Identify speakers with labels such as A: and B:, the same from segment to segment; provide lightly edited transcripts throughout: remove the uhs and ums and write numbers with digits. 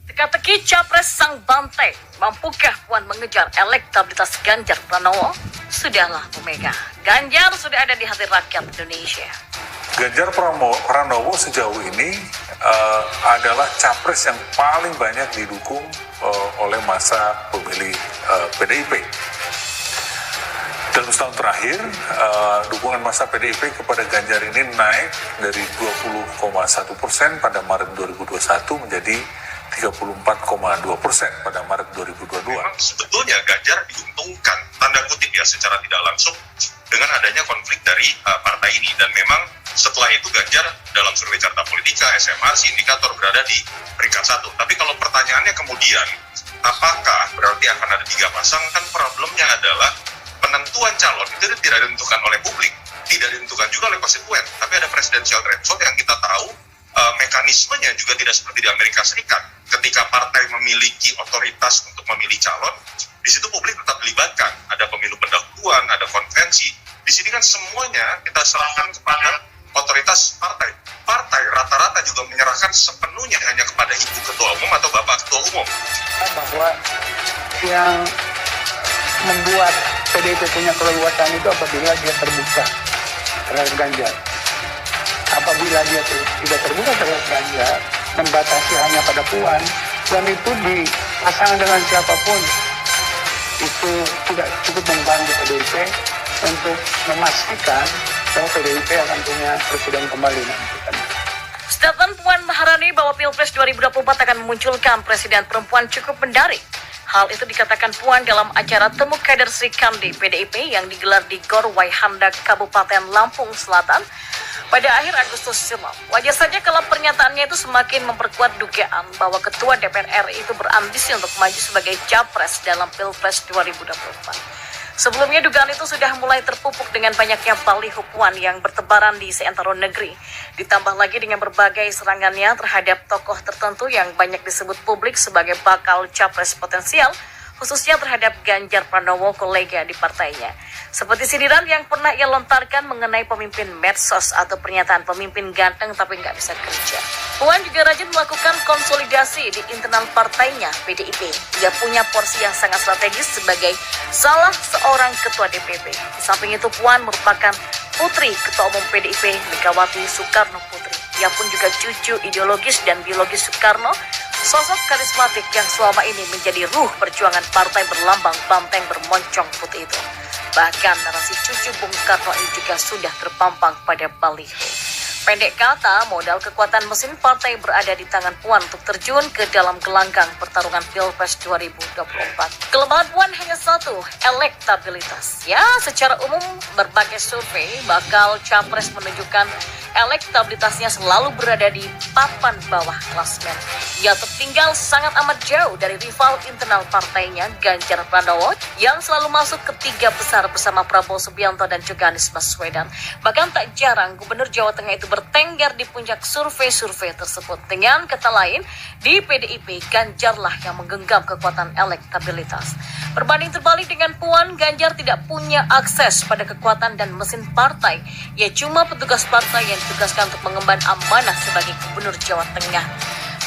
A: Teka-teki Capres sang banteng, mampukah Puan mengejar elektabilitas Ganjar Pranowo? Sudahlah Bu Mega, Ganjar sudah ada di hati rakyat Indonesia.
B: Ganjar Pranowo sejauh ini adalah capres yang paling banyak didukung oleh masa pemilih PDIP. Dalam setahun terakhir, dukungan masa PDIP kepada Ganjar ini naik dari 20,1% pada Maret 2021 menjadi 34,2% pada Maret 2022.
C: Memang sebetulnya Ganjar diuntungkan, tanda kutip ya, secara tidak langsung dengan adanya konflik dari partai ini. Dan memang setelah itu Ganjar dalam survei Carta Politika, SMRC, indikator berada di peringkat 1. Tapi kalau pertanyaannya kemudian, apakah berarti akan ada 3 pasang? Kan problemnya adalah penentuan calon itu tidak ditentukan oleh publik, tidak ditentukan juga oleh konstituen. Tapi ada presidential threshold yang kita tahu mekanismenya juga tidak seperti di Amerika Serikat. Ketika partai memiliki otoritas untuk memilih calon, di situ publik tetap dilibatkan. Ada pemilu pendahuluan, ada konvensi. Di sini kan semuanya kita serahkan kepada otoritas partai. Partai rata-rata juga menyerahkan sepenuhnya hanya kepada ibu ketua umum atau bapak ketua umum.
D: Bahwa yang membuat PDIP punya keleluasan itu apabila dia terbuka terhadap Ganjar. Apabila dia tidak terbuka terhadap Ganjar, membatasi hanya pada Puan, dan itu dipasang dengan siapapun, itu tidak cukup membantu PDIP untuk memastikan bahwa PDIP akan punya presiden kembali nanti.
A: Statement Puan Maharani bahwa Pilpres 2024 akan memunculkan presiden perempuan cukup menarik. Hal itu dikatakan Puan dalam acara Temu Kader Sri Kandi PDIP yang digelar di Gor Waihandak, Kabupaten Lampung Selatan pada akhir Agustus silam. Wajar saja kalau pernyataannya itu semakin memperkuat dugaan bahwa Ketua DPR RI itu berambisi untuk maju sebagai capres dalam Pilpres 2024. Sebelumnya dugaan itu sudah mulai terpupuk dengan banyaknya baliho Puan yang bertebaran di seantero negeri. Ditambah lagi dengan berbagai serangannya terhadap tokoh tertentu yang banyak disebut publik sebagai bakal capres potensial, khususnya terhadap Ganjar Pranowo kolega di partainya. Seperti sindiran yang pernah ia lontarkan mengenai pemimpin medsos atau pernyataan pemimpin ganteng tapi nggak bisa kerja. Puan juga rajin melakukan konsolidasi di internal partainya PDIP. Ia punya porsi yang sangat strategis sebagai salah seorang ketua DPP. Di samping itu Puan merupakan putri ketua umum PDIP Megawati Soekarno Putri. Ia pun juga cucu ideologis dan biologis Soekarno, sosok karismatik yang selama ini menjadi ruh perjuangan partai berlambang banteng bermoncong putih itu. Bahkan narasi cucu Bung Karno ini juga sudah terpampang pada baliho. Pendek kata, modal kekuatan mesin partai berada di tangan Puan untuk terjun ke dalam gelanggang pertarungan Pilpres 2024. Kelemahan Puan hanya satu, elektabilitas. Ya, secara umum berbagai survei bakal capres menunjukkan elektabilitasnya selalu berada di papan bawah klasmen. Ia tertinggal sangat amat jauh dari rival internal partainya Ganjar Pranowo yang selalu masuk ke 3 besar bersama Prabowo Subianto dan juga Anies Baswedan. Bahkan tak jarang Gubernur Jawa Tengah itu bertengger di puncak survei-survei tersebut. Dengan kata lain, di PDIP Ganjarlah yang menggenggam kekuatan elektabilitas. Berbanding terbalik dengan Puan, Ganjar tidak punya akses pada kekuatan dan mesin partai. Ia cuma petugas partai yang ditugaskan untuk mengemban amanah sebagai Gubernur Jawa Tengah.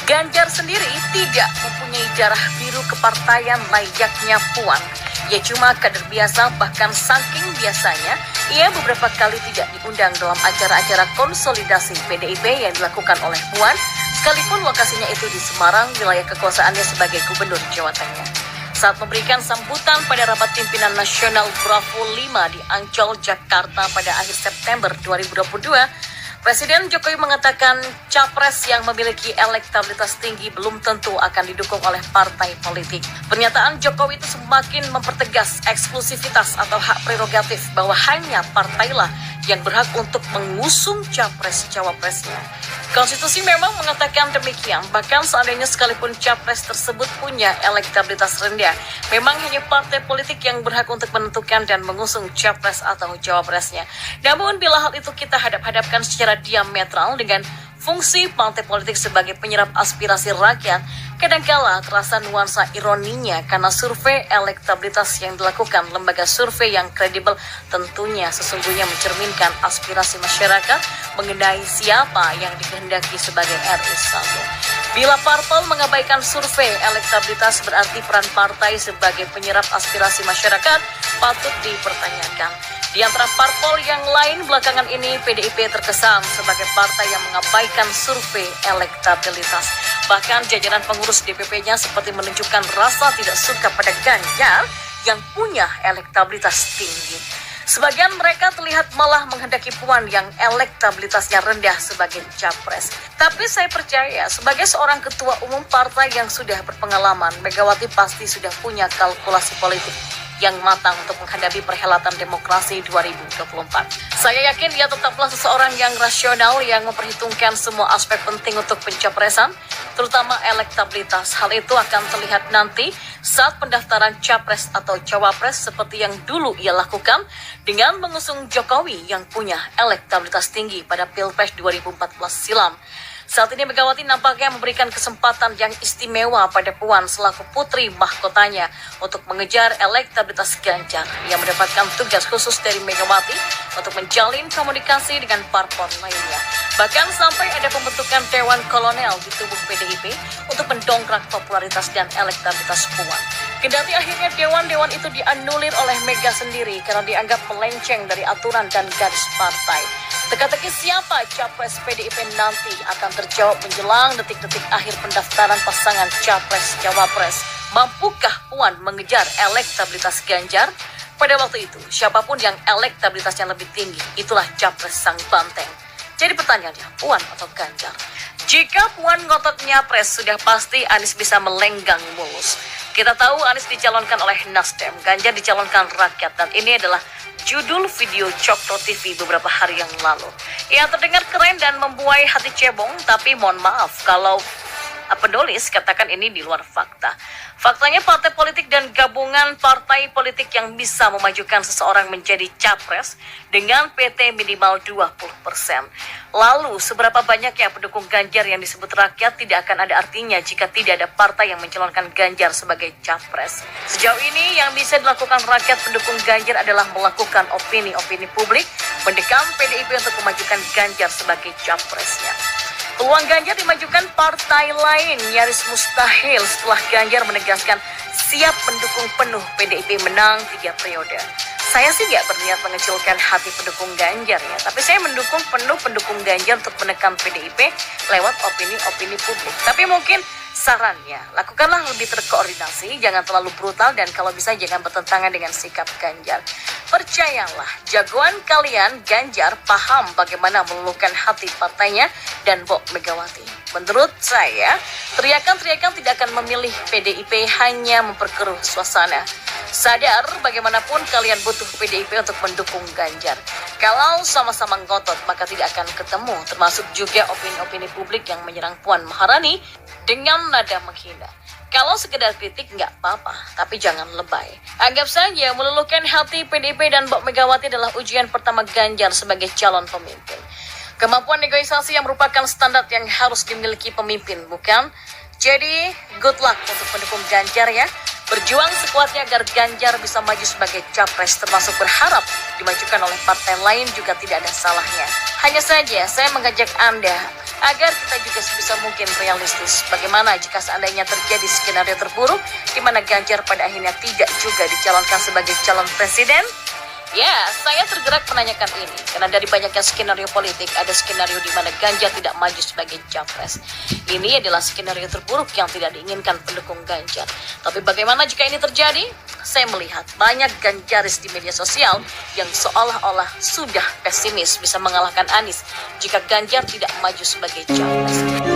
A: Ganjar sendiri tidak mempunyai darah biru kepartaian layaknya Puan. Ia cuma kader biasa, bahkan saking biasanya, ia beberapa kali tidak diundang dalam acara-acara konsolidasi PDIP yang dilakukan oleh Puan, sekalipun lokasinya itu di Semarang, wilayah kekuasaannya sebagai Gubernur Jawa Tengah. Saat memberikan sambutan pada rapat pimpinan nasional Bravo 5 di Ancol, Jakarta pada akhir September 2022, Presiden Jokowi mengatakan capres yang memiliki elektabilitas tinggi belum tentu akan didukung oleh partai politik. Pernyataan Jokowi itu semakin mempertegas eksklusivitas atau hak prerogatif bahwa hanya partailah yang berhak untuk mengusung capres-cawapresnya. Konstitusi memang mengatakan demikian, bahkan seandainya sekalipun capres tersebut punya elektabilitas rendah, memang hanya partai politik yang berhak untuk menentukan dan mengusung capres atau cawapresnya. Namun bila hal itu kita hadap-hadapkan secara diametral dengan fungsi partai politik sebagai penyerap aspirasi rakyat, kadangkala terasa nuansa ironinya karena survei elektabilitas yang dilakukan lembaga survei yang kredibel tentunya sesungguhnya mencerminkan aspirasi masyarakat mengenai siapa yang dikehendaki sebagai RI 1. Bila parpol mengabaikan survei elektabilitas, berarti peran partai sebagai penyerap aspirasi masyarakat patut dipertanyakan. Di antara parpol yang lain belakangan ini, PDIP terkesan sebagai partai yang mengabaikan survei elektabilitas. Bahkan jajaran pengurus DPP-nya seperti menunjukkan rasa tidak suka pada Ganjar yang punya elektabilitas tinggi. Sebagian mereka terlihat malah menghendaki Puan yang elektabilitasnya rendah sebagai capres. Tapi saya percaya sebagai seorang ketua umum partai yang sudah berpengalaman, Megawati pasti sudah punya kalkulasi politik yang matang untuk menghadapi perhelatan demokrasi 2024. Saya yakin dia tetaplah seseorang yang rasional yang memperhitungkan semua aspek penting untuk pencapresan, terutama elektabilitas. Hal itu akan terlihat nanti saat pendaftaran capres atau cawapres seperti yang dulu ia lakukan dengan mengusung Jokowi yang punya elektabilitas tinggi pada Pilpres 2014 silam. Saat ini Megawati nampaknya memberikan kesempatan yang istimewa pada Puan selaku putri mahkotanya untuk mengejar elektabilitas Ganjar. Ia mendapatkan tugas khusus dari Megawati untuk menjalin komunikasi dengan parpol lainnya. Bahkan sampai ada pembentukan Dewan Kolonel di tubuh PDIP untuk mendongkrak popularitas dan elektabilitas Puan. Kendati akhirnya dewan-dewan itu dianulir oleh Mega sendiri karena dianggap melenceng dari aturan dan garis partai. Teka-teki siapa capres PDIP nanti akan terjawab menjelang detik-detik akhir pendaftaran pasangan capres-cawapres. Mampukah Puan mengejar elektabilitas Ganjar? Pada waktu itu, siapapun yang elektabilitasnya lebih tinggi, itulah capres sang banteng. Jadi pertanyaannya, Puan atau Ganjar? Jika Puan ngotot nyapres, sudah pasti Anies bisa melenggang mulus. Kita tahu Anies dicalonkan oleh Nasdem, Ganjar dicalonkan rakyat, dan ini adalah judul video Cokro TV beberapa hari yang lalu. Ya, terdengar keren dan membuai hati cebong, tapi mohon maaf kalau penulis katakan ini di luar fakta. Faktanya partai politik dan gabungan partai politik yang bisa memajukan seseorang menjadi capres dengan PT minimal 20%. Lalu seberapa banyaknya pendukung Ganjar yang disebut rakyat tidak akan ada artinya jika tidak ada partai yang mencalonkan Ganjar sebagai capres. Sejauh ini yang bisa dilakukan rakyat pendukung Ganjar adalah melakukan opini-opini publik, mendekam PDIP untuk memajukan Ganjar sebagai capresnya. Peluang Ganjar dimajukan partai lain nyaris mustahil setelah Ganjar menegaskan siap mendukung penuh PDIP menang 3 periode. Saya sih gak berniat mengecilkan hati pendukung Ganjar ya, tapi saya mendukung penuh pendukung Ganjar untuk menekan PDIP lewat opini-opini publik. Tapi mungkin sarannya, lakukanlah lebih terkoordinasi, jangan terlalu brutal, dan kalau bisa jangan bertentangan dengan sikap Ganjar. Percayalah, jagoan kalian Ganjar paham bagaimana meluluhkan hati partainya dan Mbok Megawati. Menurut saya, teriakan-teriakan tidak akan memilih PDIP, hanya memperkeruh suasana. Sadar bagaimanapun kalian butuh PDIP untuk mendukung Ganjar. Kalau sama-sama ngotot maka tidak akan ketemu, termasuk juga opini-opini publik yang menyerang Puan Maharani dengan nada menghina. Kalau sekedar kritik nggak apa-apa, tapi jangan lebay. Anggap saja meluluhkan hati PDIP dan Mbok Megawati adalah ujian pertama Ganjar sebagai calon pemimpin. Kemampuan negosiasi yang merupakan standar yang harus dimiliki pemimpin, bukan? Jadi, good luck untuk pendukung Ganjar ya. Berjuang sekuatnya agar Ganjar bisa maju sebagai capres, termasuk berharap dimajukan oleh partai lain juga tidak ada salahnya. Hanya saja saya mengajak Anda agar kita juga sebisa mungkin realistis. Bagaimana jika seandainya terjadi skenario terburuk di mana Ganjar pada akhirnya tidak juga dicalonkan sebagai calon presiden? Ya, saya tergerak menanyakan ini karena dari banyaknya skenario politik ada skenario di mana Ganjar tidak maju sebagai capres. Ini adalah skenario terburuk yang tidak diinginkan pendukung Ganjar. Tapi bagaimana jika ini terjadi? Saya melihat banyak Ganjaris di media sosial yang seolah-olah sudah pesimis bisa mengalahkan Anies jika Ganjar tidak maju sebagai capres.